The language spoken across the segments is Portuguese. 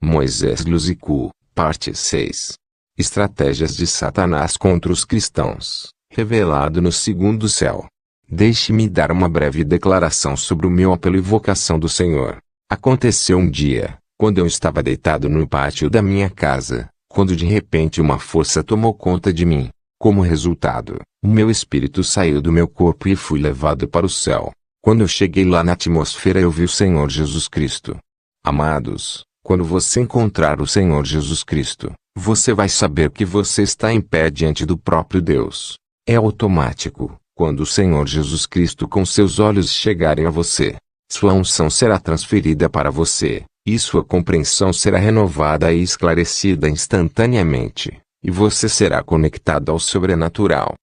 Moisés Luzicu, parte 6. Estratégias de Satanás contra os cristãos, revelado no segundo céu. Deixe-me dar uma breve declaração sobre o meu apelo e vocação do Senhor. Aconteceu um dia, quando eu estava deitado no pátio da minha casa, quando de repente uma força tomou conta de mim. Como resultado, o meu espírito saiu do meu corpo e fui levado para o céu. Quando eu cheguei lá na atmosfera eu vi o Senhor Jesus Cristo. Amados, quando você encontrar o Senhor Jesus Cristo, você vai saber que você está em pé diante do próprio Deus. É automático, quando o Senhor Jesus Cristo com seus olhos chegarem a você, sua unção será transferida para você, e sua compreensão será renovada e esclarecida instantaneamente, e você será conectado ao sobrenatural.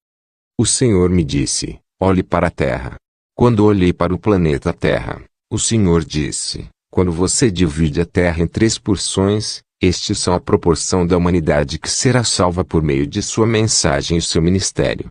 O Senhor me disse, olhe para a Terra. Quando olhei para o planeta Terra, o Senhor disse, quando você divide a Terra em 3 porções, estes são a proporção da humanidade que será salva por meio de sua mensagem e seu ministério.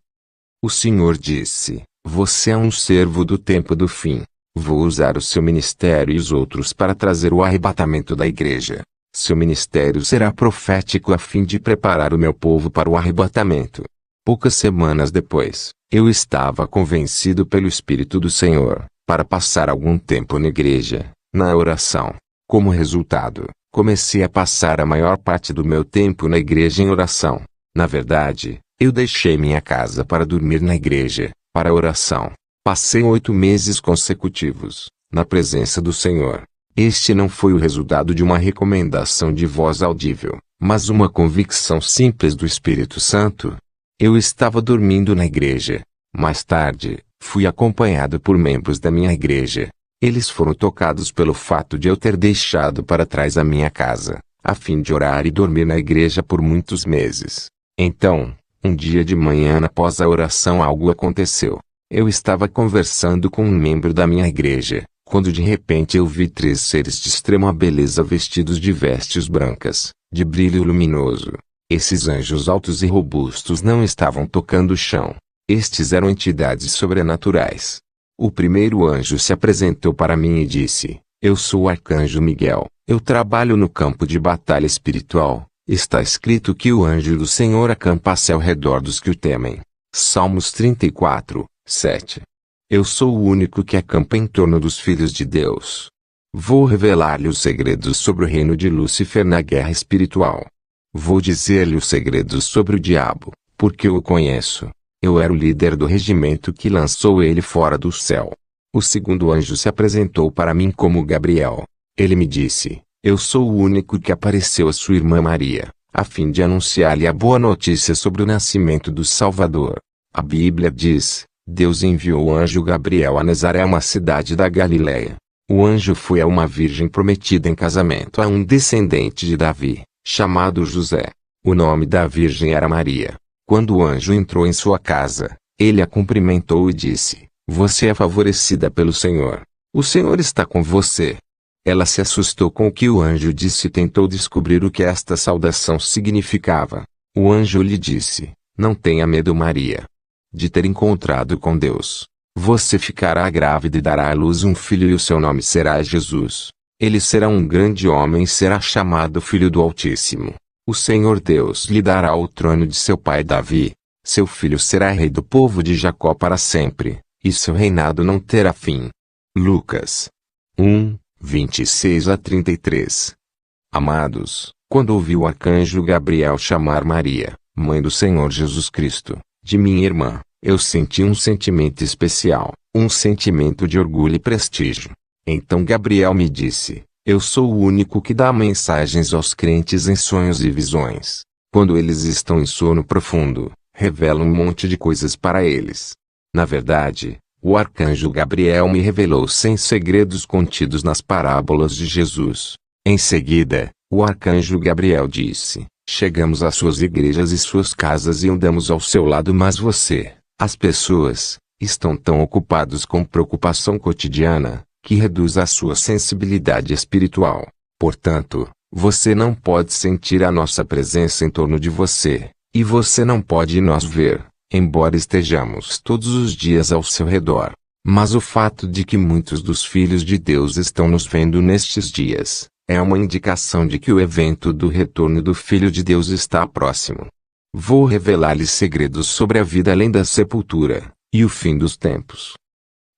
O Senhor disse, você é um servo do tempo do fim. Vou usar o seu ministério e os outros para trazer o arrebatamento da igreja. Seu ministério será profético a fim de preparar o meu povo para o arrebatamento. Poucas semanas depois, eu estava convencido pelo Espírito do Senhor, para passar algum tempo na igreja, na oração. Como resultado, comecei a passar a maior parte do meu tempo na igreja em oração. Na verdade, eu deixei minha casa para dormir na igreja, para oração. Passei 8 meses consecutivos, na presença do Senhor. Este não foi o resultado de uma recomendação de voz audível, mas uma convicção simples do Espírito Santo. Eu estava dormindo na igreja. Mais tarde, fui acompanhado por membros da minha igreja. Eles foram tocados pelo fato de eu ter deixado para trás a minha casa, a fim de orar e dormir na igreja por muitos meses. Então, um dia de manhã após a oração algo aconteceu. Eu estava conversando com um membro da minha igreja, quando de repente eu vi 3 seres de extrema beleza vestidos de vestes brancas, de brilho luminoso. Esses anjos altos e robustos não estavam tocando o chão. Estes eram entidades sobrenaturais. O primeiro anjo se apresentou para mim e disse, eu sou o arcanjo Miguel, eu trabalho no campo de batalha espiritual. Está escrito que o anjo do Senhor acampa-se ao redor dos que o temem. Salmos 34, 7. Eu sou o único que acampa em torno dos filhos de Deus. Vou revelar-lhe os segredos sobre o reino de Lúcifer na guerra espiritual. Vou dizer-lhe os segredos sobre o diabo, porque eu o conheço. Eu era o líder do regimento que lançou ele fora do céu. O segundo anjo se apresentou para mim como Gabriel. Ele me disse, eu sou o único que apareceu a sua irmã Maria, a fim de anunciar-lhe a boa notícia sobre o nascimento do Salvador. A Bíblia diz, Deus enviou o anjo Gabriel a Nazaré, uma cidade da Galileia. O anjo foi a uma virgem prometida em casamento a um descendente de Davi, chamado José. O nome da virgem era Maria. Quando o anjo entrou em sua casa, ele a cumprimentou e disse, você é favorecida pelo Senhor. O Senhor está com você. Ela se assustou com o que o anjo disse e tentou descobrir o que esta saudação significava. O anjo lhe disse, não tenha medo, Maria, de ter encontrado com Deus. Você ficará grávida e dará à luz um filho e o seu nome será Jesus. Ele será um grande homem e será chamado Filho do Altíssimo. O Senhor Deus lhe dará o trono de seu pai Davi. Seu filho será rei do povo de Jacó para sempre, e seu reinado não terá fim. Lucas 1, 26 a 33. Amados, quando ouvi o arcanjo Gabriel chamar Maria, mãe do Senhor Jesus Cristo, de minha irmã, eu senti um sentimento especial, um sentimento de orgulho e prestígio. Então Gabriel me disse, eu sou o único que dá mensagens aos crentes em sonhos e visões. Quando eles estão em sono profundo, revelo um monte de coisas para eles. Na verdade, o arcanjo Gabriel me revelou 100 segredos contidos nas parábolas de Jesus. Em seguida, o arcanjo Gabriel disse, chegamos às suas igrejas e suas casas e andamos ao seu lado, mas você, as pessoas, estão tão ocupados com preocupação cotidiana, que reduz a sua sensibilidade espiritual. Portanto, você não pode sentir a nossa presença em torno de você, e você não pode nos ver, embora estejamos todos os dias ao seu redor. Mas o fato de que muitos dos filhos de Deus estão nos vendo nestes dias, É uma indicação de que o evento do retorno do Filho de Deus está próximo. Vou revelar-lhes segredos sobre a vida além da sepultura, e o fim dos tempos.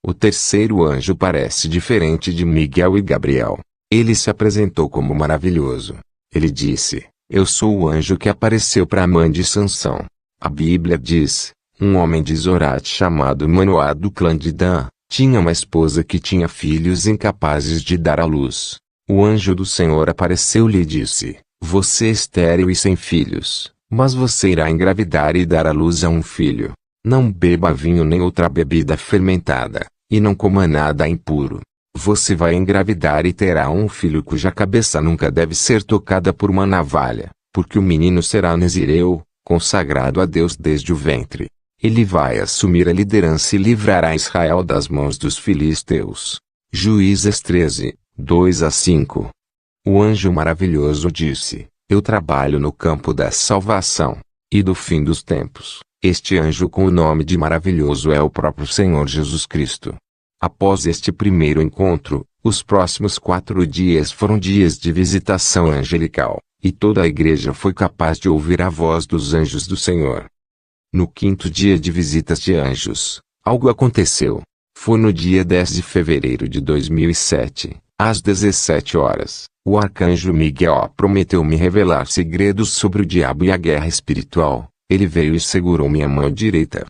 O terceiro anjo parece diferente de Miguel e Gabriel. Ele se apresentou como maravilhoso. Ele disse: eu sou o anjo que apareceu para a mãe de Sansão. A Bíblia diz: um homem de Zorat chamado Manoá do clã de Dan, tinha uma esposa que tinha filhos incapazes de dar à luz. O anjo do Senhor apareceu-lhe e disse: você é estéril e sem filhos, mas você irá engravidar e dar à luz a um filho. Não beba vinho nem outra bebida fermentada, e não coma nada impuro. Você vai engravidar e terá um filho cuja cabeça nunca deve ser tocada por uma navalha, porque o menino será nazireu, consagrado a Deus desde o ventre. Ele vai assumir a liderança e livrará Israel das mãos dos filisteus. Juízes 13, 2-5. O anjo maravilhoso disse: eu trabalho no campo da salvação e do fim dos tempos. Este anjo com o nome de maravilhoso é o próprio Senhor Jesus Cristo. Após este primeiro encontro, os próximos 4 dias foram dias de visitação angelical, e toda a igreja foi capaz de ouvir a voz dos anjos do Senhor. No 5º dia de visitas de anjos, algo aconteceu. Foi no dia 10 de fevereiro de 2007, às 17 horas, o arcanjo Miguel prometeu me revelar segredos sobre o diabo e a guerra espiritual. Ele veio e segurou minha mão direita.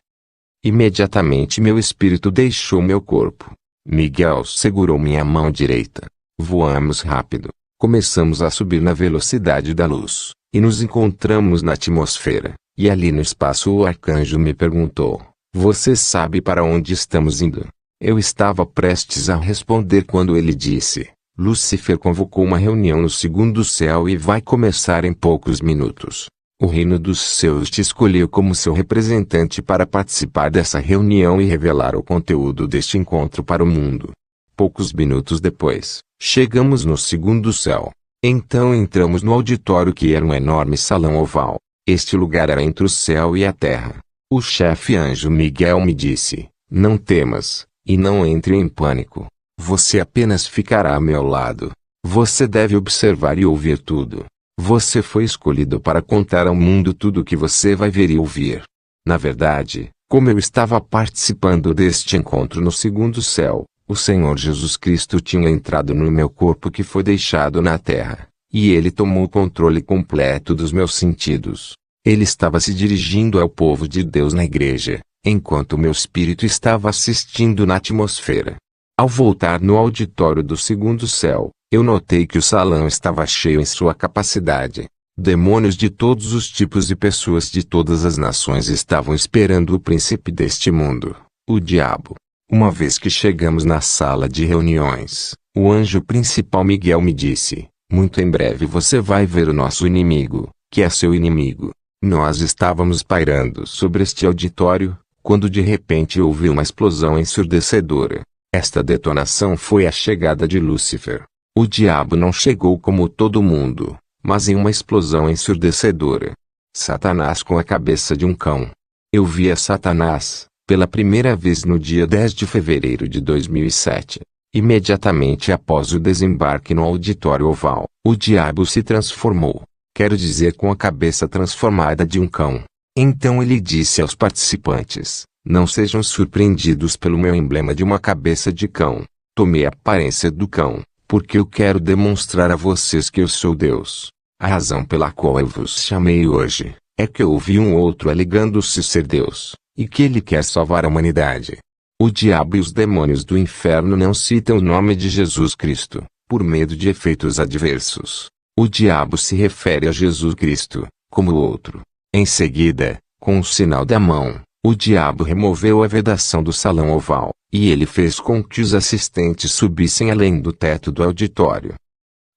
Imediatamente meu espírito deixou meu corpo. Miguel segurou minha mão direita. Voamos rápido. Começamos a subir na velocidade da luz, e nos encontramos na atmosfera, e ali no espaço o arcanjo me perguntou: você sabe para onde estamos indo? Eu estava prestes a responder quando ele disse: Lúcifer convocou uma reunião no 2º céu e vai começar em poucos minutos. O reino dos céus te escolheu como seu representante para participar dessa reunião e revelar o conteúdo deste encontro para o mundo. Poucos minutos depois, chegamos no 2º céu. Então entramos no auditório, que era um enorme salão oval. Este lugar era entre o céu e a terra. O chefe anjo Miguel me disse: não temas, e não entre em pânico. Você apenas ficará a meu lado. Você deve observar e ouvir tudo. Você foi escolhido para contar ao mundo tudo o que você vai ver e ouvir. Na verdade, como eu estava participando deste encontro no 2º céu, o Senhor Jesus Cristo tinha entrado no meu corpo que foi deixado na terra, e ele tomou o controle completo dos meus sentidos. Ele estava se dirigindo ao povo de Deus na igreja, enquanto meu espírito estava assistindo na atmosfera. Ao voltar no auditório do 2º céu, eu notei que o salão estava cheio em sua capacidade. Demônios de todos os tipos e pessoas de todas as nações estavam esperando o príncipe deste mundo, o diabo. Uma vez que chegamos na sala de reuniões, o anjo principal Miguel me disse: muito em breve você vai ver o nosso inimigo, que é seu inimigo. Nós estávamos pairando sobre este auditório, quando de repente houve uma explosão ensurdecedora. Esta detonação foi a chegada de Lúcifer. O diabo não chegou como todo mundo, mas em uma explosão ensurdecedora. Satanás com a cabeça de um cão. Eu vi a Satanás, pela primeira vez no dia 10 de fevereiro de 2007. Imediatamente após o desembarque no auditório oval, o diabo se transformou. Quero dizer, com a cabeça transformada de um cão. Então ele disse aos participantes: não sejam surpreendidos pelo meu emblema de uma cabeça de cão. Tomei a aparência do cão, porque eu quero demonstrar a vocês que eu sou Deus. A razão pela qual eu vos chamei hoje, é que eu ouvi um outro alegando-se ser Deus, e que ele quer salvar a humanidade. O diabo e os demônios do inferno não citam o nome de Jesus Cristo, por medo de efeitos adversos. O diabo se refere a Jesus Cristo, como o outro. Em seguida, com o sinal da mão, o diabo removeu a vedação do salão oval, e ele fez com que os assistentes subissem além do teto do auditório.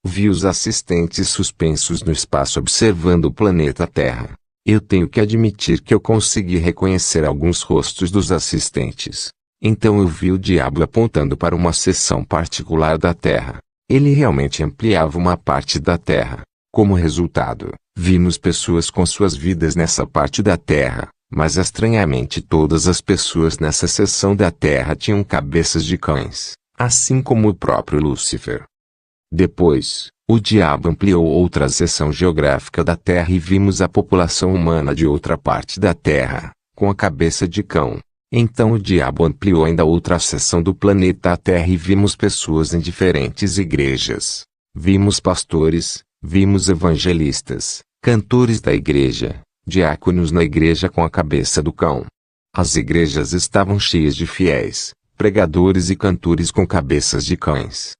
Vi os assistentes suspensos no espaço observando o planeta Terra. Eu tenho que admitir que eu consegui reconhecer alguns rostos dos assistentes. Então eu vi o diabo apontando para uma seção particular da Terra. Ele realmente ampliava uma parte da Terra. Como resultado, vimos pessoas com suas vidas nessa parte da Terra, mas estranhamente todas as pessoas nessa seção da Terra tinham cabeças de cães, assim como o próprio Lúcifer. Depois, O diabo ampliou outra seção geográfica da Terra e vimos a população humana de outra parte da Terra, com a cabeça de cão. Então o diabo ampliou ainda outra seção do planeta Terra e vimos pessoas em diferentes igrejas. Vimos pastores, vimos evangelistas, cantores da igreja, diáconos na igreja com a cabeça do cão. As igrejas estavam cheias de fiéis, pregadores e cantores com cabeças de cães.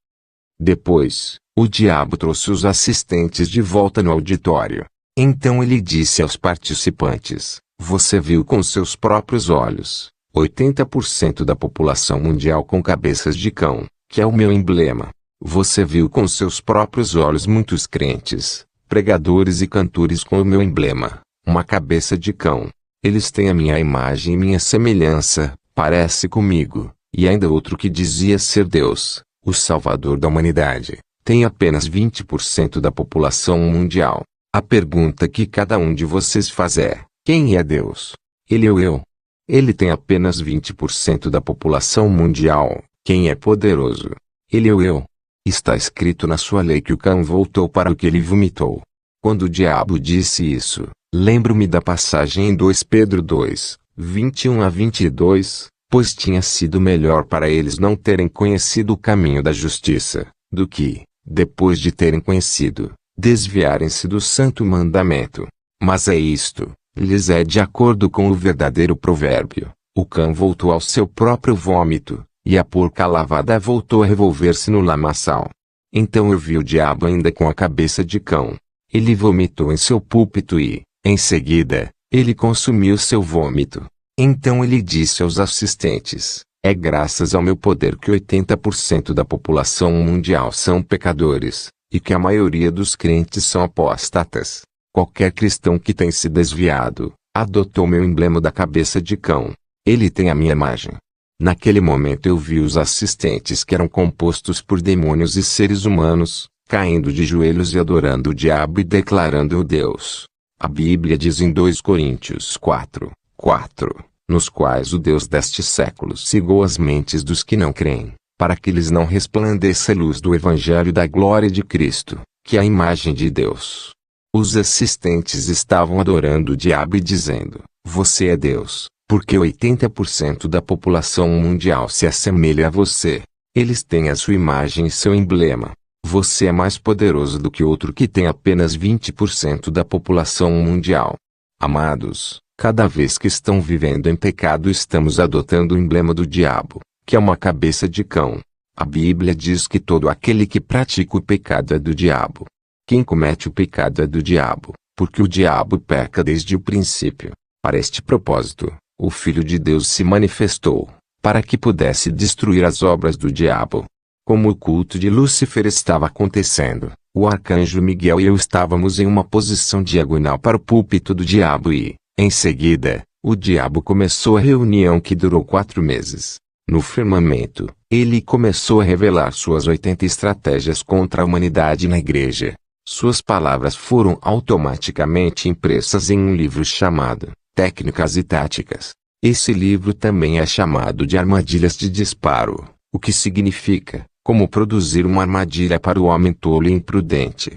Depois, o diabo trouxe os assistentes de volta no auditório. Então ele disse aos participantes: você viu com seus próprios olhos 80% da população mundial com cabeças de cão, que é o meu emblema. Você viu com seus próprios olhos muitos crentes, pregadores e cantores com o meu emblema, uma cabeça de cão. Eles têm a minha imagem e minha semelhança, parece comigo. E ainda outro que dizia ser Deus, o Salvador da humanidade, tem apenas 20% da população mundial. A pergunta que cada um de vocês faz é: quem é Deus? Ele ou eu? Ele tem apenas 20% da população mundial. Quem é poderoso? Ele ou eu? Está escrito na sua lei que o cão voltou para o que ele vomitou. Quando o diabo disse isso, lembro-me da passagem em 2 Pedro 2, 21 a 22, pois tinha sido melhor para eles não terem conhecido o caminho da justiça, do que, depois de terem conhecido, desviarem-se do santo mandamento. Mas é isto, lhes é de acordo com o verdadeiro provérbio: o cão voltou ao seu próprio vômito, e a porca lavada voltou a revolver-se no lamaçal. Então eu vi o diabo ainda com a cabeça de cão. Ele vomitou em seu púlpito e, em seguida, ele consumiu seu vômito. Então ele disse aos assistentes: é graças ao meu poder que 80% da população mundial são pecadores, e que a maioria dos crentes são apóstatas. Qualquer cristão que tem se desviado, adotou meu emblema da cabeça de cão. Ele tem a minha imagem. Naquele momento eu vi os assistentes que eram compostos por demônios e seres humanos, caindo de joelhos e adorando o diabo e declarando-o Deus. A Bíblia diz em 2 Coríntios 4, 4, nos quais o Deus deste século cegou as mentes dos que não creem, para que lhes não resplandeça a luz do Evangelho da glória de Cristo, que é a imagem de Deus. Os assistentes estavam adorando o diabo e dizendo: você é Deus, porque 80% da população mundial se assemelha a você. Eles têm a sua imagem e seu emblema. Você é mais poderoso do que outro que tem apenas 20% da população mundial. Amados, cada vez que estão vivendo em pecado estamos adotando o emblema do diabo, que é uma cabeça de cão. A Bíblia diz que todo aquele que pratica o pecado é do diabo. Quem comete o pecado é do diabo, porque o diabo peca desde o princípio. Para este propósito, o Filho de Deus se manifestou, para que pudesse destruir as obras do diabo. Como o culto de Lúcifer estava acontecendo, o arcanjo Miguel e eu estávamos em uma posição diagonal para o púlpito do diabo e, em seguida, o diabo começou a reunião que durou 4 meses. No firmamento, ele começou a revelar suas 80 estratégias contra a humanidade na igreja. Suas palavras foram automaticamente impressas em um livro chamado Técnicas e Táticas. Esse livro também é chamado de Armadilhas de Disparo, o que significa como produzir uma armadilha para o homem tolo e imprudente.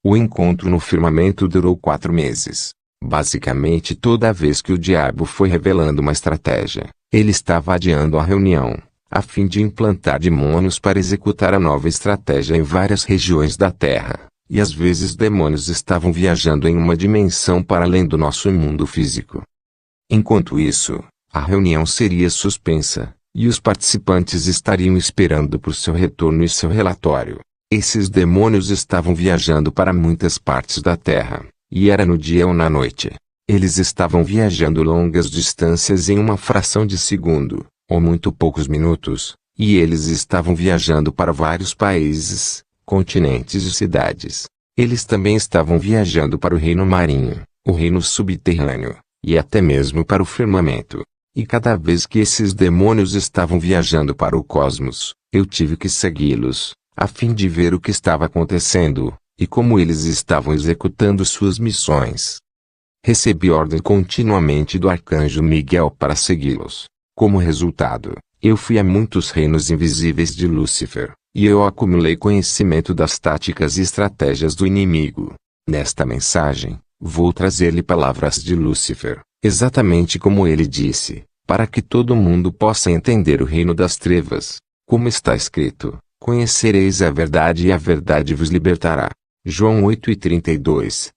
O encontro no firmamento durou 4 meses. Basicamente toda vez que o diabo foi revelando uma estratégia, ele estava adiando a reunião, a fim de implantar demônios para executar a nova estratégia em várias regiões da Terra. E às vezes demônios estavam viajando em uma dimensão para além do nosso mundo físico. Enquanto isso, a reunião seria suspensa, e os participantes estariam esperando por seu retorno e seu relatório. Esses demônios estavam viajando para muitas partes da Terra, e era no dia ou na noite. Eles estavam viajando longas distâncias em uma fração de segundo, ou muito poucos minutos, e eles estavam viajando para vários países, continentes e cidades. Eles também estavam viajando para o reino marinho, o reino subterrâneo, e até mesmo para o firmamento. E cada vez que esses demônios estavam viajando para o cosmos, eu tive que segui-los, a fim de ver o que estava acontecendo, e como eles estavam executando suas missões. Recebi ordem continuamente do arcanjo Miguel para segui-los. Como resultado, eu fui a muitos reinos invisíveis de Lúcifer, e eu acumulei conhecimento das táticas e estratégias do inimigo. Nesta mensagem, vou trazer-lhe palavras de Lúcifer, exatamente como ele disse, para que todo mundo possa entender o reino das trevas. Como está escrito, conhecereis a verdade e a verdade vos libertará. João 8:32.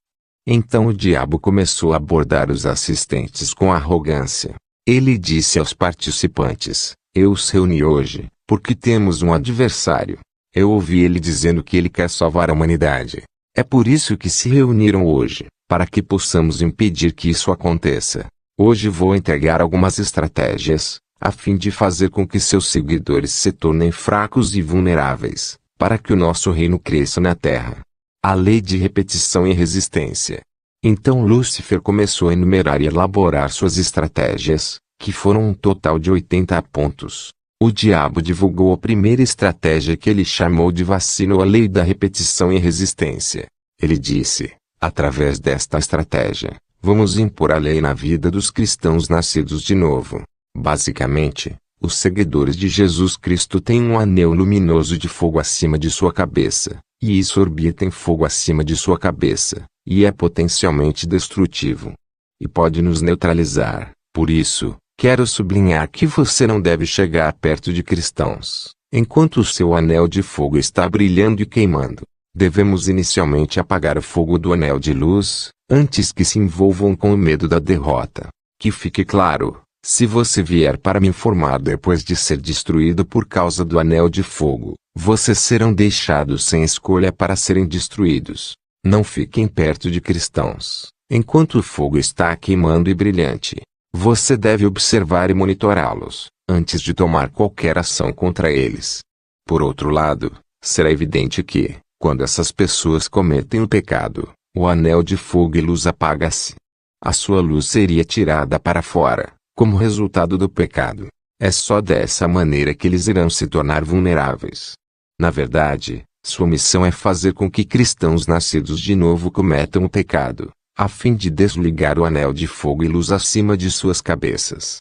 Então o diabo começou a abordar os assistentes com arrogância. Ele disse aos participantes: eu os reuni hoje, porque temos um adversário. Eu ouvi ele dizendo que ele quer salvar a humanidade. É por isso que se reuniram hoje, para que possamos impedir que isso aconteça. Hoje vou entregar algumas estratégias, a fim de fazer com que seus seguidores se tornem fracos e vulneráveis, para que o nosso reino cresça na terra. A lei de repetição e resistência. Então Lúcifer começou a enumerar e elaborar suas estratégias, que foram um total de 80 pontos. O diabo divulgou a primeira estratégia que ele chamou de vacina ou a lei da repetição e resistência. Ele disse: através desta estratégia, vamos impor a lei na vida dos cristãos nascidos de novo. Basicamente, os seguidores de Jesus Cristo têm um anel luminoso de fogo acima de sua cabeça, e isso orbita em fogo acima de sua cabeça, e é potencialmente destrutivo. E pode nos neutralizar. Por isso, quero sublinhar que você não deve chegar perto de cristãos, enquanto o seu anel de fogo está brilhando e queimando. Devemos inicialmente apagar o fogo do anel de luz, antes que se envolvam com o medo da derrota. Que fique claro, se você vier para me informar depois de ser destruído por causa do anel de fogo, vocês serão deixados sem escolha para serem destruídos. Não fiquem perto de cristãos, enquanto o fogo está queimando e brilhante. Você deve observar e monitorá-los, antes de tomar qualquer ação contra eles. Por outro lado, será evidente que, quando essas pessoas cometem o pecado, o anel de fogo e luz apaga-se. A sua luz seria tirada para fora, como resultado do pecado. É só dessa maneira que eles irão se tornar vulneráveis. Na verdade, sua missão é fazer com que cristãos nascidos de novo cometam o pecado, a fim de desligar o anel de fogo e luz acima de suas cabeças.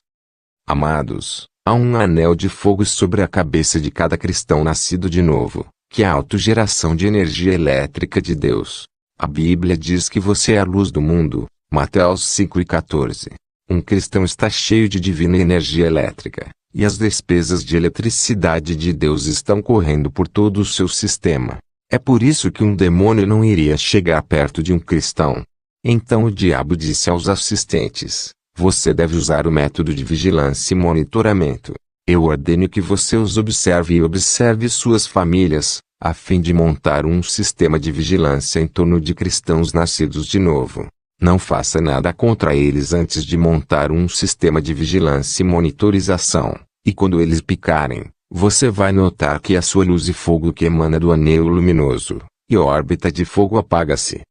Amados, há um anel de fogo sobre a cabeça de cada cristão nascido de novo, que é a autogeração de energia elétrica de Deus. A Bíblia diz que você é a luz do mundo, Mateus 5:14. Um cristão está cheio de divina energia elétrica, e as despesas de eletricidade de Deus estão correndo por todo o seu sistema. É por isso que um demônio não iria chegar perto de um cristão. Então o diabo disse aos assistentes: você deve usar o método de vigilância e monitoramento. Eu ordeno que você os observe e observe suas famílias, a fim de montar um sistema de vigilância em torno de cristãos nascidos de novo. Não faça nada contra eles antes de montar um sistema de vigilância e monitorização, e quando eles picarem, você vai notar que a sua luz e fogo que emana do anel luminoso, e a órbita de fogo apaga-se.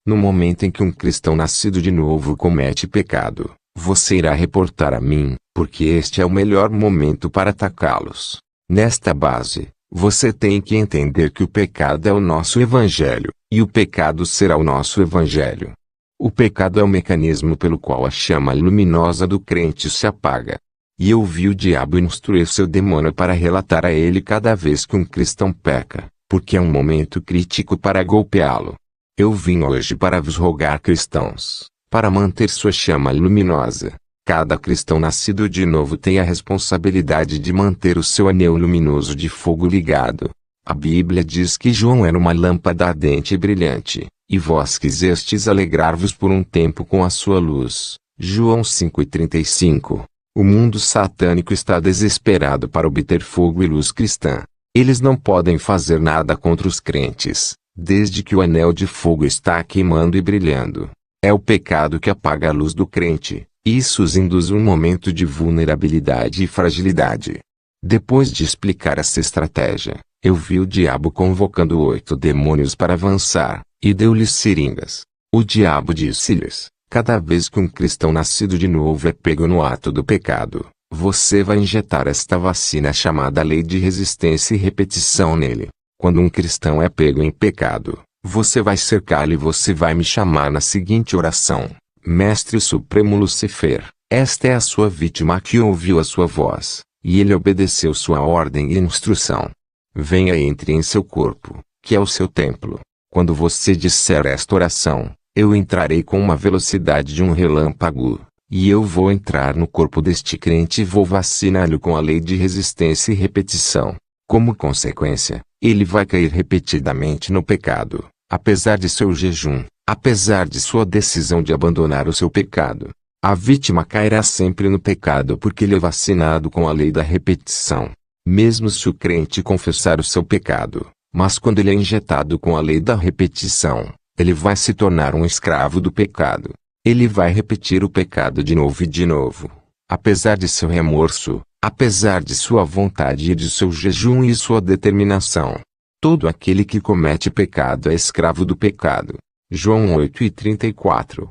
No momento em que um cristão nascido de novo comete pecado, você irá reportar a mim, porque este é o melhor momento para atacá-los. Nesta base, você tem que entender que o pecado é o nosso evangelho, e o pecado será o nosso evangelho. O pecado é o mecanismo pelo qual a chama luminosa do crente se apaga. E eu vi o diabo instruir seu demônio para relatar a ele cada vez que um cristão peca, porque é um momento crítico para golpeá-lo. Eu vim hoje para vos rogar, cristãos, para manter sua chama luminosa. Cada cristão nascido de novo tem a responsabilidade de manter o seu anel luminoso de fogo ligado. A Bíblia diz que João era uma lâmpada ardente e brilhante, e vós quisestes alegrar-vos por um tempo com a sua luz. João 5:35. O mundo satânico está desesperado para obter fogo e luz cristã. Eles não podem fazer nada contra os crentes, desde que o anel de fogo está queimando e brilhando. É o pecado que apaga a luz do crente. Isso os induz a um momento de vulnerabilidade e fragilidade. Depois de explicar essa estratégia, eu vi o diabo convocando 8 demônios para avançar, e deu-lhes seringas. O diabo disse-lhes: cada vez que um cristão nascido de novo é pego no ato do pecado, você vai injetar esta vacina chamada lei de resistência e repetição nele. Quando um cristão é pego em pecado, você vai cercá-lo e você vai me chamar na seguinte oração: Mestre Supremo Lúcifer, esta é a sua vítima que ouviu a sua voz, e ele obedeceu sua ordem e instrução. Venha e entre em seu corpo, que é o seu templo. Quando você disser esta oração, eu entrarei com uma velocidade de um relâmpago, e eu vou entrar no corpo deste crente e vou vaciná-lo com a lei de resistência e repetição. Como consequência, ele vai cair repetidamente no pecado, apesar de seu jejum, apesar de sua decisão de abandonar o seu pecado. A vítima cairá sempre no pecado porque ele é vacinado com a lei da repetição. Mesmo se o crente confessar o seu pecado, mas quando ele é injetado com a lei da repetição, ele vai se tornar um escravo do pecado. Ele vai repetir o pecado de novo e de novo. Apesar de seu remorso, apesar de sua vontade e de seu jejum e sua determinação. Todo aquele que comete pecado é escravo do pecado. João 8:34.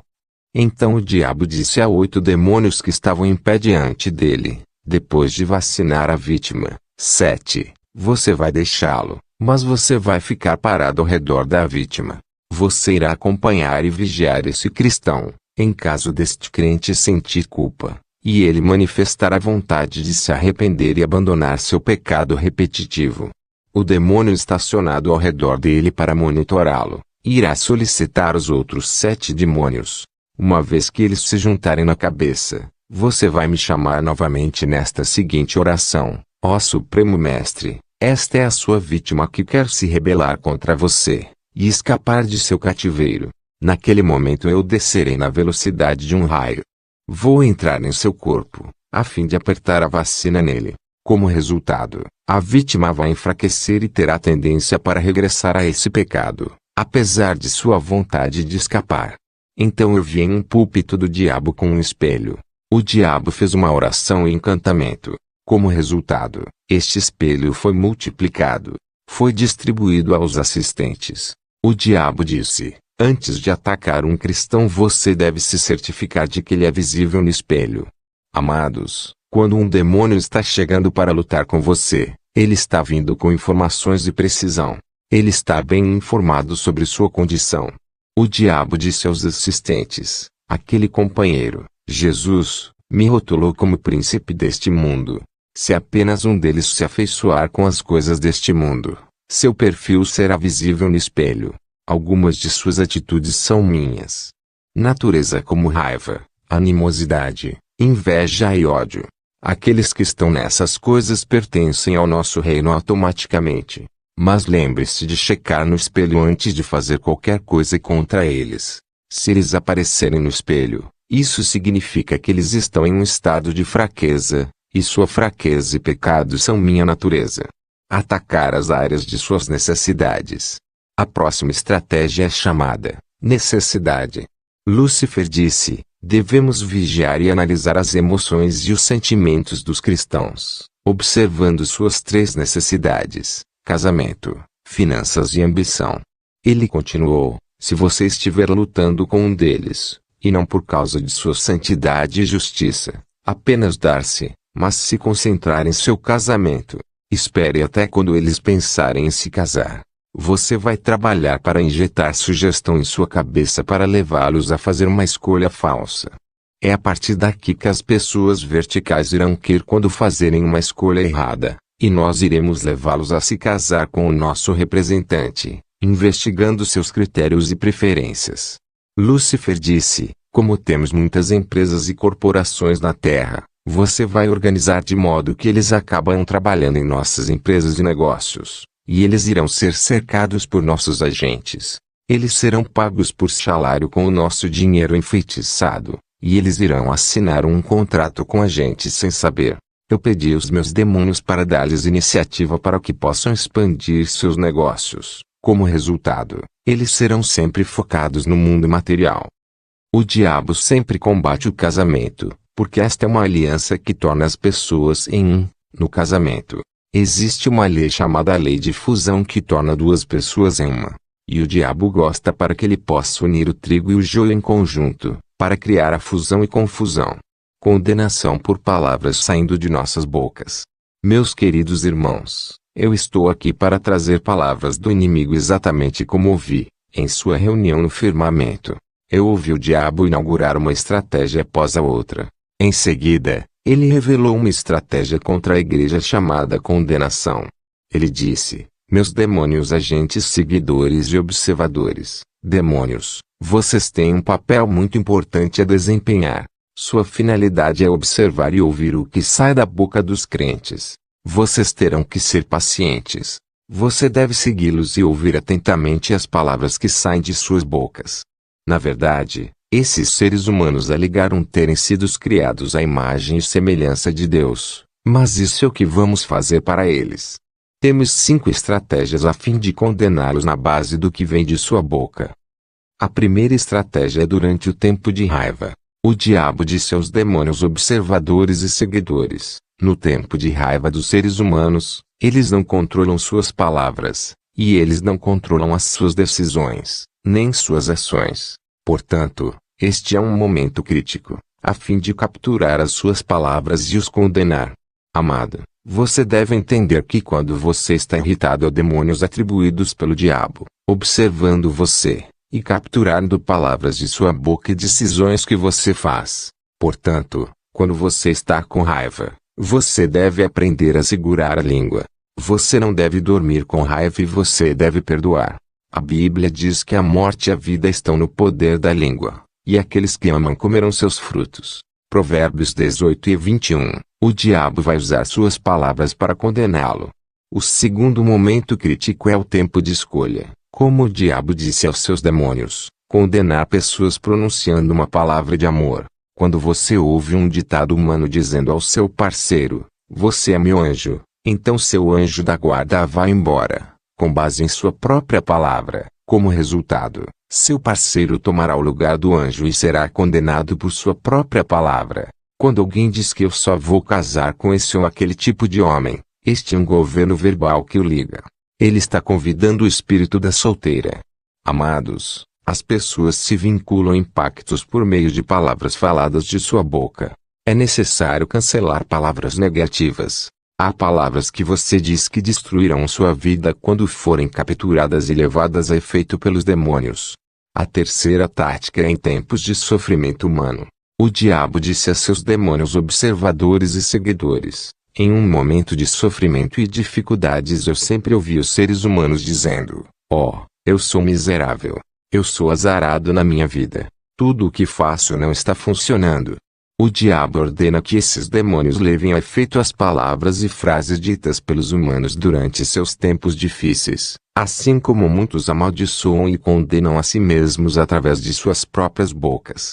Então o diabo disse a 8 demônios que estavam em pé diante dele, depois de vacinar a vítima: 7. Você vai deixá-lo, mas você vai ficar parado ao redor da vítima. Você irá acompanhar e vigiar esse cristão, em caso deste crente sentir culpa, e ele manifestar a vontade de se arrepender e abandonar seu pecado repetitivo. O demônio estacionado ao redor dele para monitorá-lo, irá solicitar os outros 7 demônios. Uma vez que eles se juntarem na cabeça, você vai me chamar novamente nesta seguinte oração: ó Supremo Mestre, esta é a sua vítima que quer se rebelar contra você, e escapar de seu cativeiro. Naquele momento eu descerei na velocidade de um raio. Vou entrar em seu corpo, a fim de apertar a vacina nele. Como resultado, a vítima vai enfraquecer e terá tendência para regressar a esse pecado, apesar de sua vontade de escapar. Então eu vi em um púlpito do diabo com um espelho. O diabo fez uma oração e encantamento. Como resultado, este espelho foi multiplicado. Foi distribuído aos assistentes. O diabo disse: antes de atacar um cristão você deve se certificar de que ele é visível no espelho. Amados, quando um demônio está chegando para lutar com você, ele está vindo com informações de precisão. Ele está bem informado sobre sua condição. O diabo disse aos assistentes: aquele companheiro, Jesus, me rotulou como príncipe deste mundo. Se apenas um deles se afeiçoar com as coisas deste mundo, seu perfil será visível no espelho. Algumas de suas atitudes são minhas natureza, como raiva, animosidade, inveja e ódio. Aqueles que estão nessas coisas pertencem ao nosso reino automaticamente. Mas lembre-se de checar no espelho antes de fazer qualquer coisa contra eles. Se eles aparecerem no espelho, isso significa que eles estão em um estado de fraqueza, e sua fraqueza e pecado são minha natureza. Atacar as áreas de suas necessidades. A próxima estratégia é chamada necessidade. Lúcifer disse: devemos vigiar e analisar as emoções e os sentimentos dos cristãos, observando suas 3 necessidades: casamento, finanças e ambição. Ele continuou: se você estiver lutando com um deles, e não por causa de sua santidade e justiça, apenas dar-se, mas se concentrar em seu casamento, espere até quando eles pensarem em se casar. Você vai trabalhar para injetar sugestão em sua cabeça para levá-los a fazer uma escolha falsa. É a partir daqui que as pessoas verticais irão querer quando fazerem uma escolha errada, e nós iremos levá-los a se casar com o nosso representante, investigando seus critérios e preferências. Lúcifer disse: como temos muitas empresas e corporações na Terra, você vai organizar de modo que eles acabam trabalhando em nossas empresas e negócios. E eles irão ser cercados por nossos agentes. Eles serão pagos por salário com o nosso dinheiro enfeitiçado, e eles irão assinar um contrato com a gente sem saber. Eu pedi aos meus demônios para dar-lhes iniciativa para que possam expandir seus negócios. Como resultado, eles serão sempre focados no mundo material. O diabo sempre combate o casamento, porque esta é uma aliança que torna as pessoas em um, no casamento. Existe uma lei chamada lei de fusão que torna 2 pessoas em uma. E o diabo gosta para que ele possa unir o trigo e o joio em conjunto, para criar a fusão e confusão. Condenação por palavras saindo de nossas bocas. Meus queridos irmãos, eu estou aqui para trazer palavras do inimigo exatamente como ouvi, em sua reunião no firmamento. Eu ouvi o diabo inaugurar uma estratégia após a outra. Em seguida, ele revelou uma estratégia contra a igreja chamada condenação. Ele disse: meus demônios agentes seguidores e observadores, demônios, vocês têm um papel muito importante a desempenhar. Sua finalidade é observar e ouvir o que sai da boca dos crentes. Vocês terão que ser pacientes. Você deve segui-los e ouvir atentamente as palavras que saem de suas bocas. Na verdade, esses seres humanos alegaram terem sido criados à imagem e semelhança de Deus, mas isso é o que vamos fazer para eles. Temos 5 estratégias a fim de condená-los na base do que vem de sua boca. A primeira estratégia é durante o tempo de raiva. O diabo disse aos demônios observadores e seguidores: no tempo de raiva dos seres humanos, eles não controlam suas palavras, e eles não controlam as suas decisões, nem suas ações. Portanto, este é um momento crítico, a fim de capturar as suas palavras e os condenar. Amado, você deve entender que quando você está irritado a demônios atribuídos pelo diabo, observando você, e capturando palavras de sua boca e decisões que você faz. Portanto, quando você está com raiva, você deve aprender a segurar a língua. Você não deve dormir com raiva e você deve perdoar. A Bíblia diz que a morte e a vida estão no poder da língua, e aqueles que amam comerão seus frutos. Provérbios 18:21. O diabo vai usar suas palavras para condená-lo. O segundo momento crítico é o tempo de escolha. Como o diabo disse aos seus demônios, condenar pessoas pronunciando uma palavra de amor. Quando você ouve um ditado humano dizendo ao seu parceiro: você é meu anjo, então seu anjo da guarda vai embora, com base em sua própria palavra. Como resultado, seu parceiro tomará o lugar do anjo e será condenado por sua própria palavra. Quando alguém diz que eu só vou casar com esse ou aquele tipo de homem, este é um governo verbal que o liga. Ele está convidando o espírito da solteira. Amados, as pessoas se vinculam em pactos por meio de palavras faladas de sua boca. É necessário cancelar palavras negativas. Há palavras que você diz que destruirão sua vida quando forem capturadas e levadas a efeito pelos demônios. A terceira tática é em tempos de sofrimento humano. O diabo disse a seus demônios observadores e seguidores: em um momento de sofrimento e dificuldades eu sempre ouvi os seres humanos dizendo: eu sou miserável. Eu sou azarado na minha vida. Tudo o que faço não está funcionando. O diabo ordena que esses demônios levem a efeito as palavras e frases ditas pelos humanos durante seus tempos difíceis, assim como muitos amaldiçoam e condenam a si mesmos através de suas próprias bocas,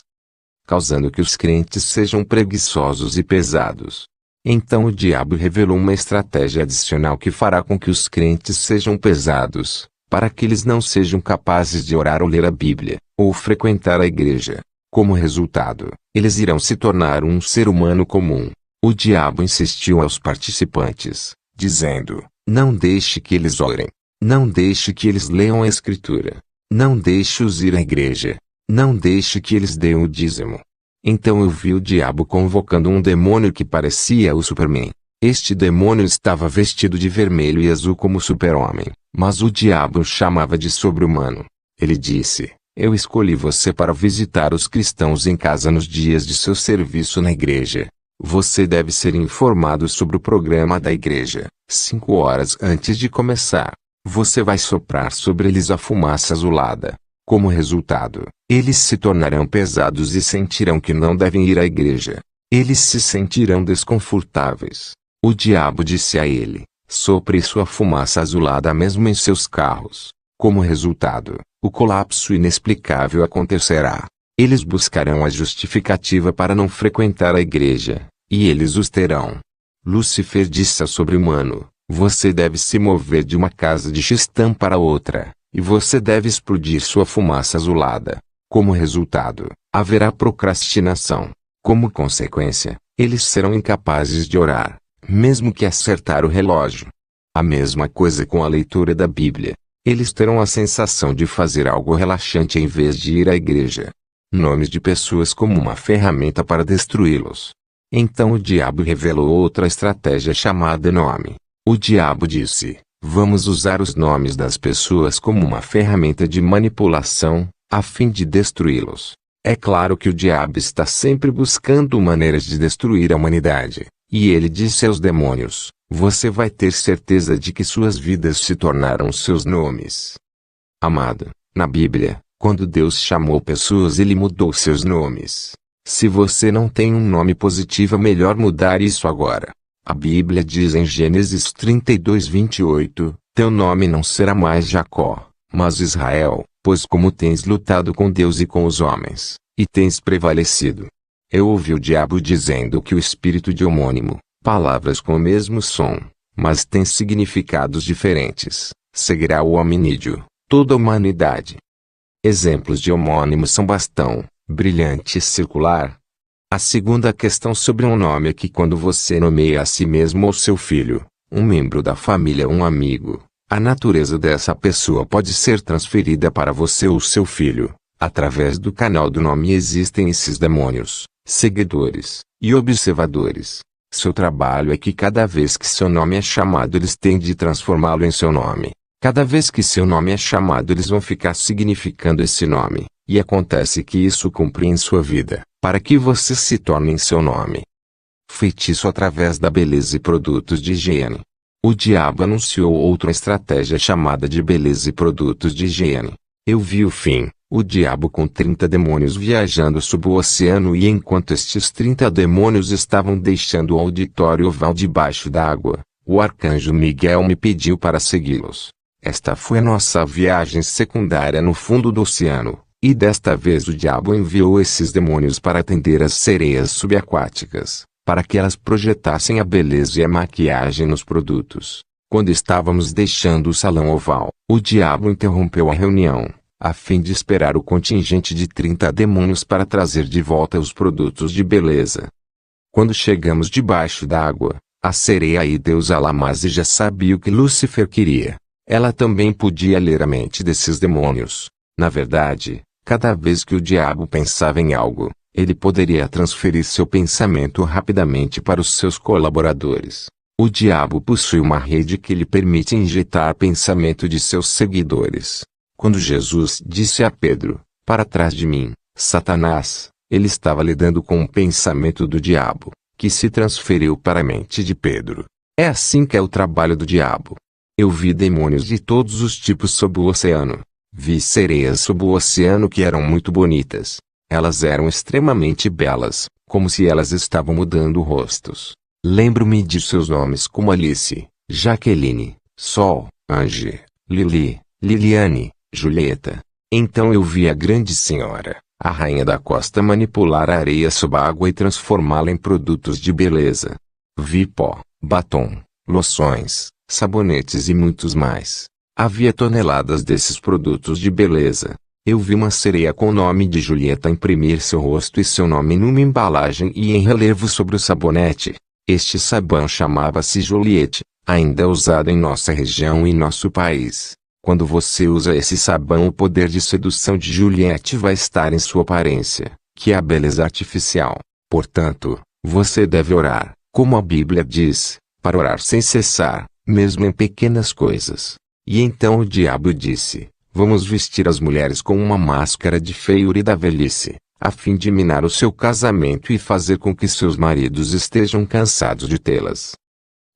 causando que os crentes sejam preguiçosos e pesados. Então o diabo revelou uma estratégia adicional que fará com que os crentes sejam pesados, para que eles não sejam capazes de orar ou ler a Bíblia, ou frequentar a igreja. Como resultado, eles irão se tornar um ser humano comum. O diabo insistiu aos participantes, dizendo: não deixe que eles orem. Não deixe que eles leiam a Escritura. Não deixe-os ir à igreja. Não deixe que eles deem o dízimo. Então eu vi o diabo convocando um demônio que parecia o Superman. Este demônio estava vestido de vermelho e azul como o super-homem, mas o diabo o chamava de sobre-humano. Ele disse: eu escolhi você para visitar os cristãos em casa nos dias de seu serviço na igreja. Você deve ser informado sobre o programa da igreja, 5 horas antes de começar. Você vai soprar sobre eles a fumaça azulada. Como resultado, eles se tornarão pesados e sentirão que não devem ir à igreja. Eles se sentirão desconfortáveis. O diabo disse a ele: sopre sua fumaça azulada mesmo em seus carros. Como resultado, o colapso inexplicável acontecerá. Eles buscarão a justificativa para não frequentar a igreja, e eles os terão. Lúcifer disse ao sobre-humano: você deve se mover de uma casa de Xistã para outra, e você deve explodir sua fumaça azulada. Como resultado, haverá procrastinação. Como consequência, eles serão incapazes de orar, mesmo que acertar o relógio. A mesma coisa com a leitura da Bíblia. Eles terão a sensação de fazer algo relaxante em vez de ir à igreja. Nomes de pessoas como uma ferramenta para destruí-los. Então o diabo revelou outra estratégia chamada nome. O diabo disse: vamos usar os nomes das pessoas como uma ferramenta de manipulação, a fim de destruí-los. É claro que o diabo está sempre buscando maneiras de destruir a humanidade, e ele disse aos demônios: você vai ter certeza de que suas vidas se tornaram seus nomes. Amado, na Bíblia, quando Deus chamou pessoas, ele mudou seus nomes. Se você não tem um nome positivo, é melhor mudar isso agora. A Bíblia diz em Gênesis 32:28, teu nome não será mais Jacó, mas Israel, pois como tens lutado com Deus e com os homens, e tens prevalecido. Eu ouvi o diabo dizendo que o espírito de homônimo, palavras com o mesmo som, mas têm significados diferentes, seguirá o hominídeo, toda a humanidade. Exemplos de homônimo são bastão, brilhante e circular. A segunda questão sobre um nome é que quando você nomeia a si mesmo ou seu filho, um membro da família ou um amigo, a natureza dessa pessoa pode ser transferida para você ou seu filho. Através do canal do nome existem esses demônios, seguidores e observadores. Seu trabalho é que cada vez que seu nome é chamado, eles têm de transformá-lo em seu nome. Cada vez que seu nome é chamado, eles vão ficar significando esse nome. E acontece que isso cumpre em sua vida, para que você se torne em seu nome. Feitiço através da beleza e produtos de higiene. O diabo anunciou outra estratégia chamada de beleza e produtos de higiene. Eu vi o fim, o diabo com 30 demônios viajando sob o oceano, e enquanto estes 30 demônios estavam deixando o auditório oval debaixo d'água, o arcanjo Miguel me pediu para segui-los. Esta foi a nossa viagem secundária no fundo do oceano. E desta vez o diabo enviou esses demônios para atender as sereias subaquáticas, para que elas projetassem a beleza e a maquiagem nos produtos. Quando estávamos deixando o salão oval, o diabo interrompeu a reunião, a fim de esperar o contingente de 30 demônios para trazer de volta os produtos de beleza. Quando chegamos debaixo d'água, a sereia e Deus Alamazes já sabia o que Lúcifer queria. Ela também podia ler a mente desses demônios. Na verdade, cada vez que o diabo pensava em algo, ele poderia transferir seu pensamento rapidamente para os seus colaboradores. O diabo possui uma rede que lhe permite injetar pensamento de seus seguidores. Quando Jesus disse a Pedro, para trás de mim, Satanás, ele estava lidando com um pensamento do diabo, que se transferiu para a mente de Pedro. É assim que é o trabalho do diabo. Eu vi demônios de todos os tipos sob o oceano. Vi sereias sob o oceano que eram muito bonitas. Elas eram extremamente belas, como se elas estavam mudando rostos. Lembro-me de seus nomes como Alice, Jaqueline, Sol, Ange, Lili, Liliane, Julieta. Então eu vi a grande senhora, a rainha da costa, manipular a areia sob a água e transformá-la em produtos de beleza. Vi pó, batom, loções, sabonetes e muitos mais. Havia toneladas desses produtos de beleza. Eu vi uma sereia com o nome de Julieta imprimir seu rosto e seu nome numa embalagem e em relevo sobre o sabonete. Este sabão chamava-se Juliette, ainda é usado em nossa região e em nosso país. Quando você usa esse sabão, o poder de sedução de Juliette vai estar em sua aparência, que é a beleza artificial. Portanto, você deve orar, como a Bíblia diz, para orar sem cessar, mesmo em pequenas coisas. E então o diabo disse, vamos vestir as mulheres com uma máscara de feiura e da velhice, a fim de minar o seu casamento e fazer com que seus maridos estejam cansados de tê-las.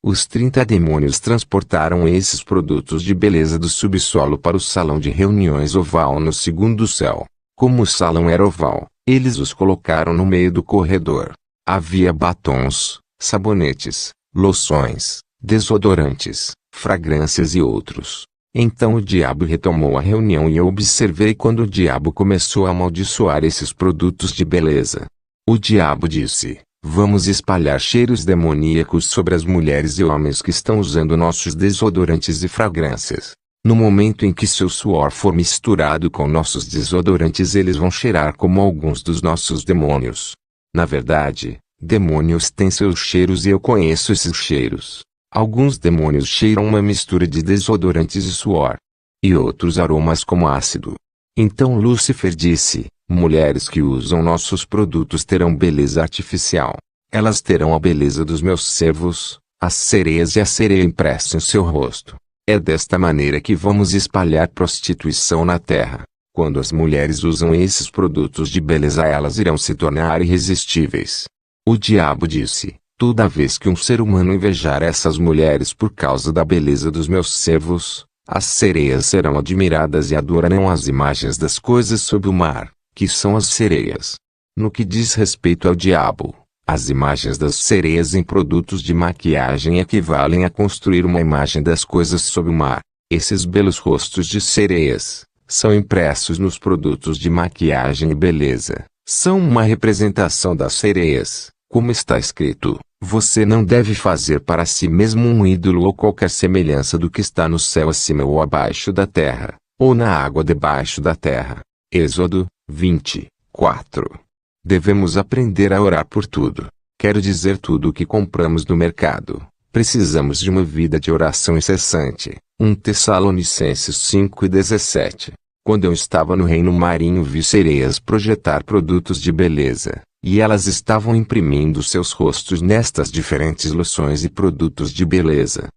Os 30 demônios transportaram esses produtos de beleza do subsolo para o salão de reuniões oval no segundo céu. Como o salão era oval, eles os colocaram no meio do corredor. Havia batons, sabonetes, loções, desodorantes, fragrâncias e outros. Então o diabo retomou a reunião e eu observei quando o diabo começou a amaldiçoar esses produtos de beleza. O diabo disse, vamos espalhar cheiros demoníacos sobre as mulheres e homens que estão usando nossos desodorantes e fragrâncias. No momento em que seu suor for misturado com nossos desodorantes, eles vão cheirar como alguns dos nossos demônios. Na verdade, demônios têm seus cheiros e eu conheço esses cheiros. Alguns demônios cheiram uma mistura de desodorantes e suor. E outros aromas como ácido. Então Lúcifer disse, mulheres que usam nossos produtos terão beleza artificial. Elas terão a beleza dos meus servos, as sereias e a sereia impressa em seu rosto. É desta maneira que vamos espalhar prostituição na terra. Quando as mulheres usam esses produtos de beleza, elas irão se tornar irresistíveis. O diabo disse, Toda vez que um ser humano invejar essas mulheres por causa da beleza dos meus servos, as sereias serão admiradas e adorarão as imagens das coisas sob o mar, que são as sereias. No que diz respeito ao diabo, as imagens das sereias em produtos de maquiagem equivalem a construir uma imagem das coisas sob o mar. Esses belos rostos de sereias são impressos nos produtos de maquiagem e beleza. São uma representação das sereias, como está escrito: você não deve fazer para si mesmo um ídolo ou qualquer semelhança do que está no céu acima ou abaixo da terra, ou na água debaixo da terra. Êxodo 24. Devemos aprender a orar por tudo. Quero dizer, tudo o que compramos no mercado. Precisamos de uma vida de oração incessante. 1 Tessalonicenses 5:17. Quando eu estava no reino marinho, vi sereias projetar produtos de beleza, e elas estavam imprimindo seus rostos nestas diferentes loções e produtos de beleza.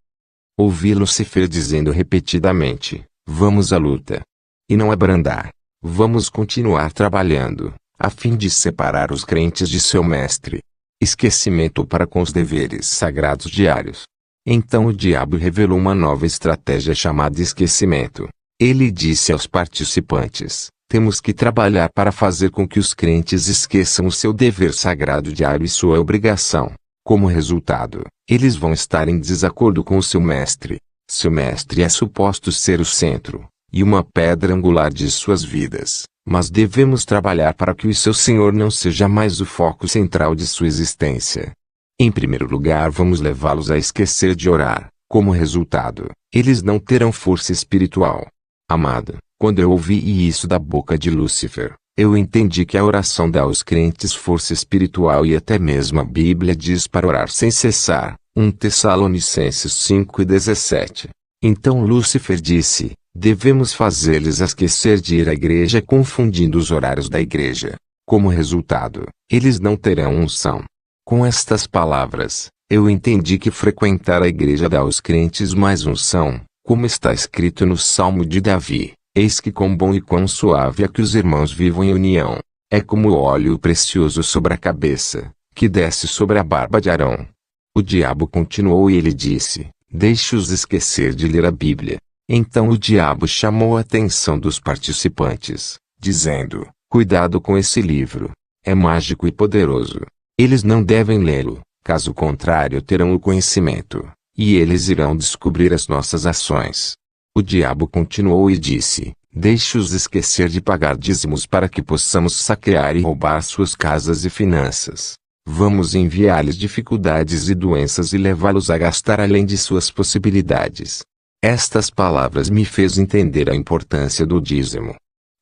Ouvi Lúcifer dizendo repetidamente: vamos à luta. E não abrandar. Vamos continuar trabalhando, a fim de separar os crentes de seu mestre. Esquecimento para com os deveres sagrados diários. Então o diabo revelou uma nova estratégia chamada esquecimento. Ele disse aos participantes: temos que trabalhar para fazer com que os crentes esqueçam o seu dever sagrado diário e sua obrigação. Como resultado, eles vão estar em desacordo com o seu mestre. Seu mestre é suposto ser o centro e uma pedra angular de suas vidas, mas devemos trabalhar para que o seu Senhor não seja mais o foco central de sua existência. Em primeiro lugar, vamos levá-los a esquecer de orar. Como resultado, eles não terão força espiritual. Amado, quando eu ouvi isso da boca de Lúcifer, eu entendi que a oração dá aos crentes força espiritual, e até mesmo a Bíblia diz para orar sem cessar. 1 Tessalonicenses 5:17. Então Lúcifer disse: devemos fazê-los esquecer de ir à igreja, confundindo os horários da igreja. Como resultado, eles não terão unção. Com estas palavras, eu entendi que frequentar a igreja dá aos crentes mais unção, como está escrito no Salmo de Davi: eis que quão bom e quão suave é que os irmãos vivam em união. É como o óleo precioso sobre a cabeça, que desce sobre a barba de Arão. O diabo continuou e ele disse: deixe-os esquecer de ler a Bíblia. Então o diabo chamou a atenção dos participantes, dizendo: cuidado com esse livro. É mágico e poderoso. Eles não devem lê-lo, caso contrário terão o conhecimento, e eles irão descobrir as nossas ações. O diabo continuou e disse: deixe-os esquecer de pagar dízimos para que possamos saquear e roubar suas casas e finanças. Vamos enviar-lhes dificuldades e doenças e levá-los a gastar além de suas possibilidades. Estas palavras me fez entender a importância do dízimo.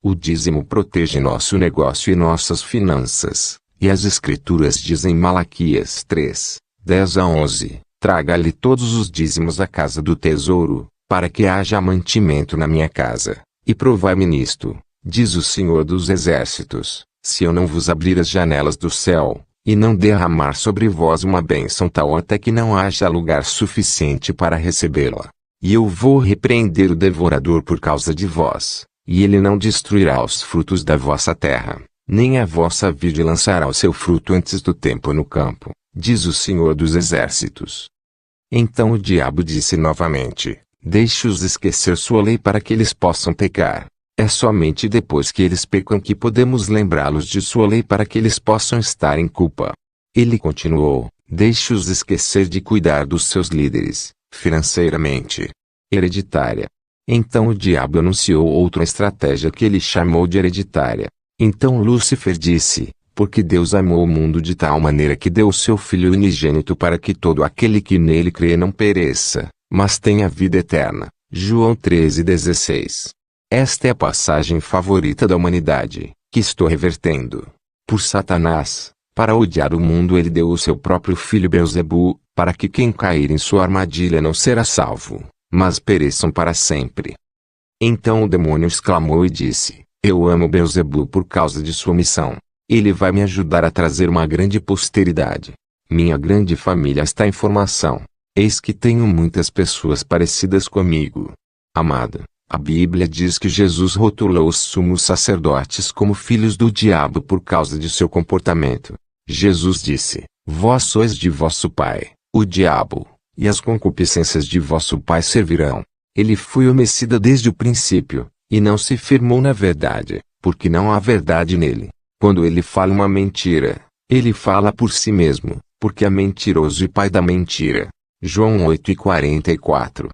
O dízimo protege nosso negócio e nossas finanças, e as Escrituras dizem em Malaquias 3:10-11, traga-lhe todos os dízimos à casa do tesouro, para que haja mantimento na minha casa, e provai-me nisto, diz o Senhor dos Exércitos, se eu não vos abrir as janelas do céu, e não derramar sobre vós uma bênção tal até que não haja lugar suficiente para recebê-la. E eu vou repreender o devorador por causa de vós, e ele não destruirá os frutos da vossa terra, nem a vossa vide lançará o seu fruto antes do tempo no campo, diz o Senhor dos Exércitos. Então o diabo disse novamente: deixe-os esquecer sua lei para que eles possam pecar. É somente depois que eles pecam que podemos lembrá-los de sua lei para que eles possam estar em culpa. Ele continuou: deixe-os esquecer de cuidar dos seus líderes, financeiramente. Hereditária. Então o diabo anunciou outra estratégia que ele chamou de hereditária. Então Lúcifer disse: porque Deus amou o mundo de tal maneira que deu o seu Filho unigênito para que todo aquele que nele crê não pereça, mas tenha vida eterna. João 13:16. Esta é a passagem favorita da humanidade, que estou revertendo. Por Satanás, para odiar o mundo, ele deu o seu próprio filho Beelzebu, para que quem cair em sua armadilha não será salvo, mas pereçam para sempre. Então o demônio exclamou e disse: eu amo Beelzebu por causa de sua missão. Ele vai me ajudar a trazer uma grande posteridade. Minha grande família está em formação. Eis que tenho muitas pessoas parecidas comigo. Amado, a Bíblia diz que Jesus rotulou os sumos sacerdotes como filhos do diabo por causa de seu comportamento. Jesus disse: Vós sois de vosso pai, o diabo, e as concupiscências de vosso pai servirão. Ele foi homicida desde o princípio, e não se firmou na verdade, porque não há verdade nele. Quando ele fala uma mentira, ele fala por si mesmo, porque é mentiroso e pai da mentira. João 8:44.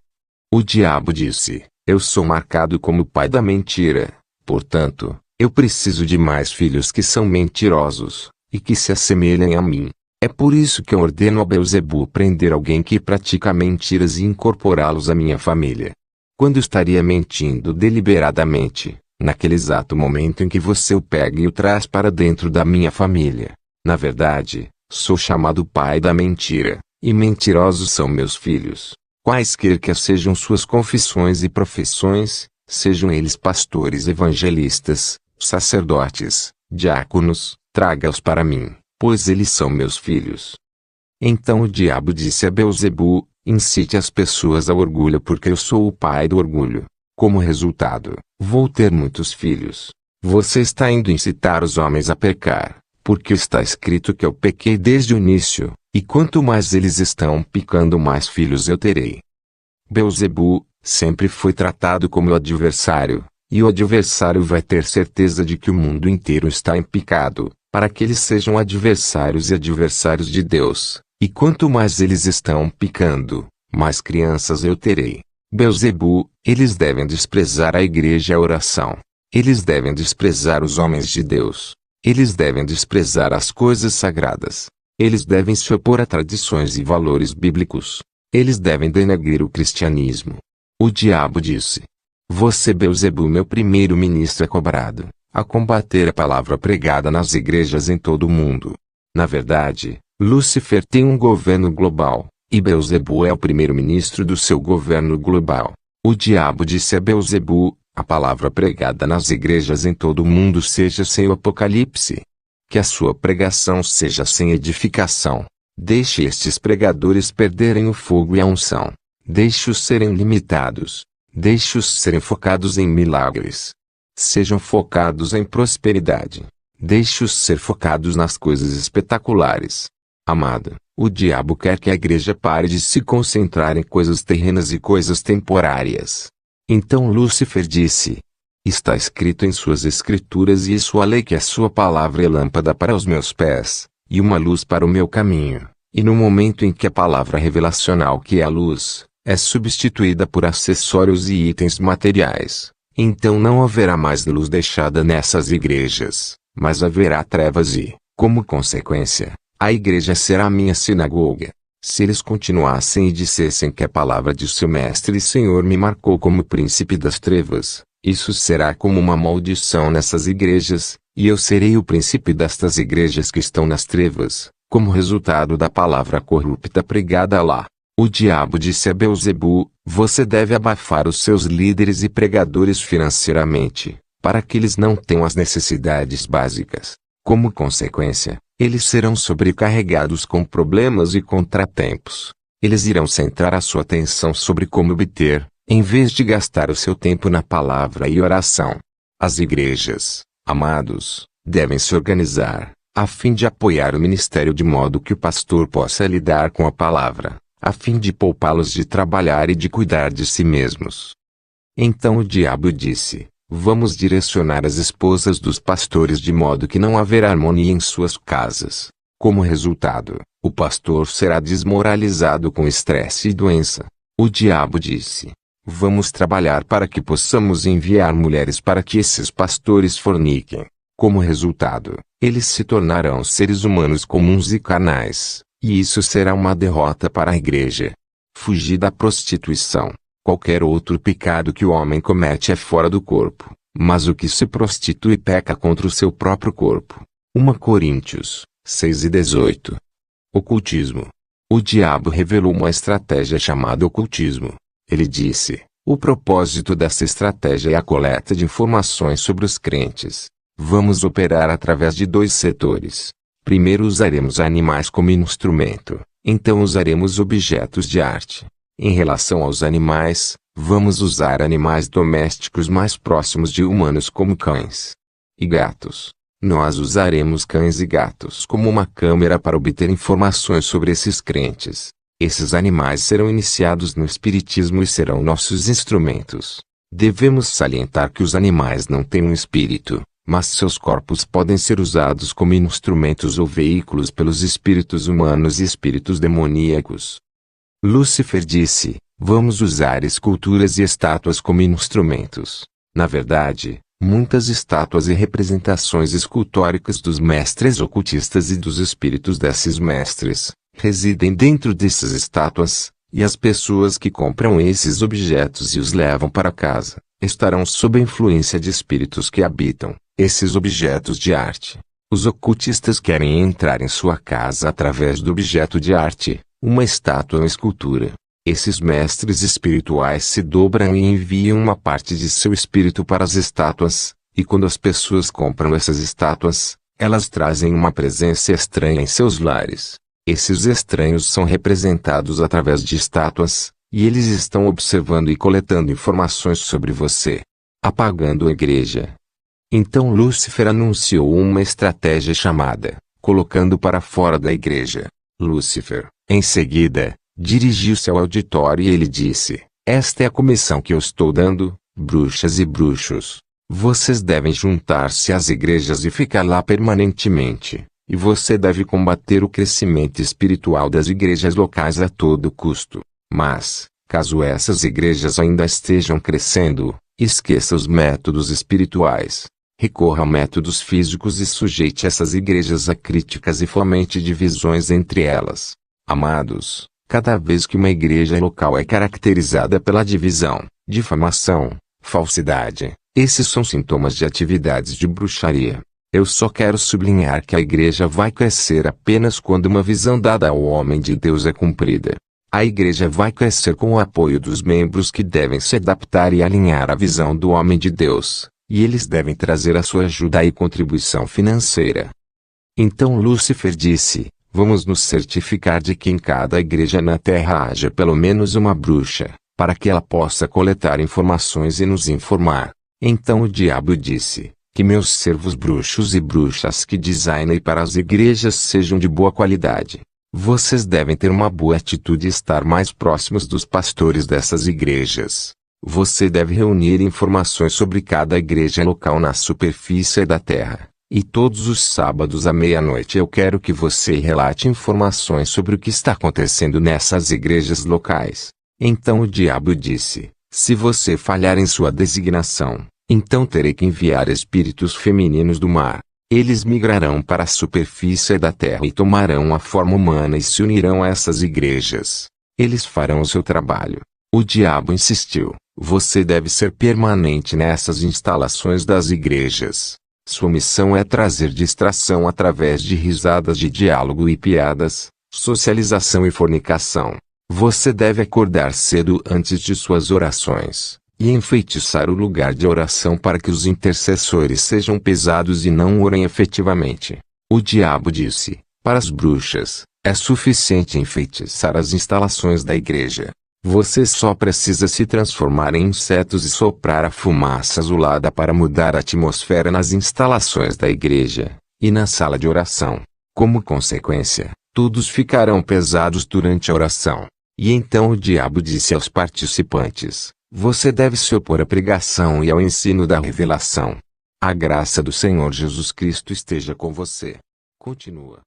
O diabo disse: eu sou marcado como pai da mentira, portanto, eu preciso de mais filhos que são mentirosos, e que se assemelhem a mim. É por isso que eu ordeno a Beelzebu prender alguém que pratica mentiras e incorporá-los à minha família. Quando estaria mentindo deliberadamente, naquele exato momento em que você o pega e o traz para dentro da minha família. Na verdade, sou chamado pai da mentira, e mentirosos são meus filhos. Quaisquer que sejam suas confissões e profissões, sejam eles pastores evangelistas, sacerdotes, diáconos, traga-os para mim, pois eles são meus filhos. Então o diabo disse a Beelzebu: incite as pessoas ao orgulho porque eu sou o pai do orgulho. Como resultado, vou ter muitos filhos. Você está indo incitar os homens a pecar, porque está escrito que eu pequei desde o início, e quanto mais eles estão pecando, mais filhos eu terei. Beelzebu sempre foi tratado como o adversário, e o adversário vai ter certeza de que o mundo inteiro está em pecado, para que eles sejam adversários e adversários de Deus, e quanto mais eles estão pecando, mais crianças eu terei. Beelzebu, eles devem desprezar a igreja e a oração. Eles devem desprezar os homens de Deus. Eles devem desprezar as coisas sagradas. Eles devem se opor a tradições e valores bíblicos. Eles devem denegrir o cristianismo. O diabo disse: você, Beelzebu, meu primeiro-ministro, é cobrado a combater a palavra pregada nas igrejas em todo o mundo. Na verdade, Lúcifer tem um governo global, e Beelzebu é o primeiro-ministro do seu governo global. O diabo disse a Beelzebu: a palavra pregada nas igrejas em todo o mundo seja sem o Apocalipse. Que a sua pregação seja sem edificação. Deixe estes pregadores perderem o fogo e a unção. Deixe-os serem limitados. Deixe-os serem focados em milagres. Sejam focados em prosperidade. Deixe-os ser focados nas coisas espetaculares. Amado, o diabo quer que a igreja pare de se concentrar em coisas terrenas e coisas temporárias. Então Lúcifer disse: está escrito em suas escrituras e sua lei que a sua palavra é lâmpada para os meus pés, e uma luz para o meu caminho. E no momento em que a palavra revelacional, que é a luz, é substituída por acessórios e itens materiais, então não haverá mais luz deixada nessas igrejas, mas haverá trevas e, como consequência, a igreja será minha sinagoga. Se eles continuassem e dissessem que a palavra de seu mestre e Senhor me marcou como príncipe das trevas, isso será como uma maldição nessas igrejas, e eu serei o príncipe destas igrejas que estão nas trevas, como resultado da palavra corrupta pregada lá. O diabo disse a Beelzebu: você deve abafar os seus líderes e pregadores financeiramente, para que eles não tenham as necessidades básicas. Como consequência, eles serão sobrecarregados com problemas e contratempos. Eles irão centrar a sua atenção sobre como obter, em vez de gastar o seu tempo na palavra e oração. As igrejas, amados, devem se organizar, a fim de apoiar o ministério de modo que o pastor possa lidar com a palavra, a fim de poupá-los de trabalhar e de cuidar de si mesmos. Então o diabo disse: vamos direcionar as esposas dos pastores de modo que não haverá harmonia em suas casas. Como resultado, o pastor será desmoralizado com estresse e doença. O diabo disse: vamos trabalhar para que possamos enviar mulheres para que esses pastores forniquem. Como resultado, eles se tornarão seres humanos comuns e carnais, e isso será uma derrota para a igreja. Fugir da prostituição. Qualquer outro pecado que o homem comete é fora do corpo, mas o que se prostitui peca contra o seu próprio corpo. 1 Coríntios 6:18. Ocultismo. O diabo revelou uma estratégia chamada ocultismo. Ele disse: o propósito dessa estratégia é a coleta de informações sobre os crentes. Vamos operar através de dois setores. Primeiro usaremos animais como instrumento, então usaremos objetos de arte. Em relação aos animais, vamos usar animais domésticos mais próximos de humanos como cães e gatos. Nós usaremos cães e gatos como uma câmera para obter informações sobre esses crentes. Esses animais serão iniciados no espiritismo e serão nossos instrumentos. Devemos salientar que os animais não têm um espírito, mas seus corpos podem ser usados como instrumentos ou veículos pelos espíritos humanos e espíritos demoníacos. Lúcifer disse: vamos usar esculturas e estátuas como instrumentos. Na verdade, muitas estátuas e representações escultóricas dos mestres ocultistas e dos espíritos desses mestres residem dentro dessas estátuas, e as pessoas que compram esses objetos e os levam para casa estarão sob a influência de espíritos que habitam esses objetos de arte. Os ocultistas querem entrar em sua casa através do objeto de arte, uma estátua ou escultura. Esses mestres espirituais se dobram e enviam uma parte de seu espírito para as estátuas, e quando as pessoas compram essas estátuas, elas trazem uma presença estranha em seus lares. Esses estranhos são representados através de estátuas, e eles estão observando e coletando informações sobre você, apagando a igreja. Então Lúcifer anunciou uma estratégia chamada colocando para fora da igreja. Lúcifer, em seguida, dirigiu-se ao auditório e ele disse: esta é a comissão que eu estou dando, bruxas e bruxos. Vocês devem juntar-se às igrejas e ficar lá permanentemente, e você deve combater o crescimento espiritual das igrejas locais a todo custo. Mas, caso essas igrejas ainda estejam crescendo, esqueça os métodos espirituais. Recorra a métodos físicos e sujeite essas igrejas a críticas e fomente divisões entre elas. Amados, cada vez que uma igreja local é caracterizada pela divisão, difamação, falsidade, esses são sintomas de atividades de bruxaria. Eu só quero sublinhar que a igreja vai crescer apenas quando uma visão dada ao homem de Deus é cumprida. A igreja vai crescer com o apoio dos membros que devem se adaptar e alinhar à visão do homem de Deus, e eles devem trazer a sua ajuda e contribuição financeira. Então Lúcifer disse: vamos nos certificar de que em cada igreja na terra haja pelo menos uma bruxa, para que ela possa coletar informações e nos informar. Então o diabo disse: que meus servos bruxos e bruxas que designem para as igrejas sejam de boa qualidade. Vocês devem ter uma boa atitude e estar mais próximos dos pastores dessas igrejas. Você deve reunir informações sobre cada igreja local na superfície da terra. E todos os sábados à meia-noite eu quero que você relate informações sobre o que está acontecendo nessas igrejas locais. Então o diabo disse: se você falhar em sua designação, então terei que enviar espíritos femininos do mar. Eles migrarão para a superfície da terra e tomarão a forma humana e se unirão a essas igrejas. Eles farão o seu trabalho. O diabo insistiu: você deve ser permanente nessas instalações das igrejas. Sua missão é trazer distração através de risadas de diálogo e piadas, socialização e fornicação. Você deve acordar cedo antes de suas orações, e enfeitiçar o lugar de oração para que os intercessores sejam pesados e não orem efetivamente. O diabo disse: para as bruxas, é suficiente enfeitiçar as instalações da igreja. Você só precisa se transformar em insetos e soprar a fumaça azulada para mudar a atmosfera nas instalações da igreja, e na sala de oração. Como consequência, todos ficarão pesados durante a oração. E então o diabo disse aos participantes: você deve se opor à pregação e ao ensino da revelação. A graça do Senhor Jesus Cristo esteja com você. Continua.